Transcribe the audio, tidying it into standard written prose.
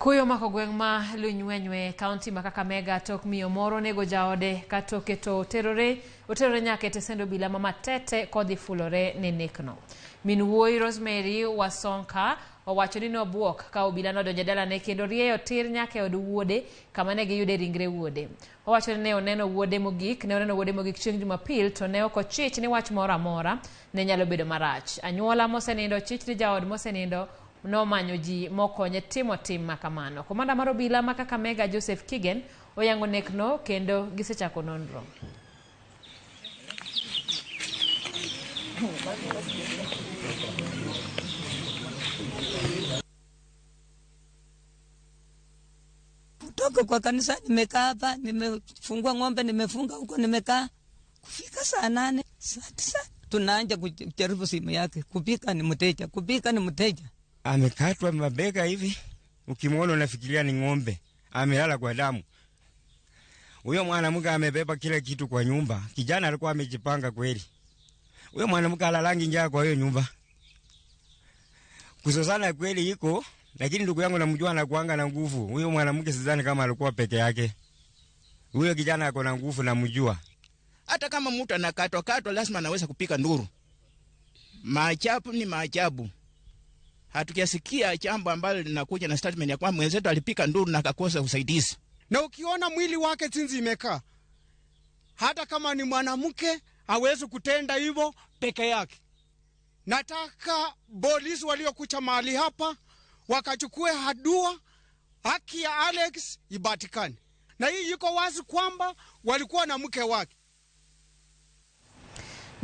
Kuyo mako gweng ma lunywenywe county ma Kakamega tok Miyo moro onego jaode katoke to oterore nyaka tesendo obila ma matete kodhi fulore ne nekno. Min wuoyi Rosemary Wasonka owacho ni nobuok ka obila nodonjo dalane kendo rieyo tir nyaka od wuode kama ne giyude ringre wuode. Owacho ni ne oneno wuode mogik chieng' Jumapil to ne ok ochich ni wach moro amora ne nyalo bedo marach. Anyuola mosenindo chich ni jaod mosenindo no manyo ji mokonye timo tim makamano. Komanda mar obila ma Kakamega Joseph Kigen oyango nekno kendo gisechako nonro. Kutoka kwa kanisa nimekaa hapa, nimefungua ng'ombe, nimefunga huko, nimekaa kufika saa 8 saa 9 tunaanza kujaribu simu yake, kupika ni mteja. Amekatwa mabega hivi, ukimwona unafikiria ni ng'ombe. Amelala kwa damu. Huyo mwanamke amebeba kila kitu kwa nyumba. Kijana alikuwa amejipanga kweli. Huyo mwanamke alalangi njaa kwa hiyo nyumba. Kusosana kweli iko, lakini ndugu yangu namjua anakuanga na nguvu. Huyo mwanamke sidhani kama alikuwa peke yake. Huyo kijana ako na nguvu namjua. Hata kama mtu anakatwa lazima anaweza kupika nduru. Maajabu ni maajabu. Hatukiasikia jambo ambalo linakuja na statement ya kwamba mwenzetu alipika nduru na akakosa usaidizi. Na ukiona mwili wake jinsi imekaa, hata kama ni mwanamke hawezi kutenda hivyo peke yake. Nataka polisi waliokuja mahali hapa wakachukue hatua, haki ya Alex ipatikane. Na hii iko wazi kwamba walikuwa na mke wake.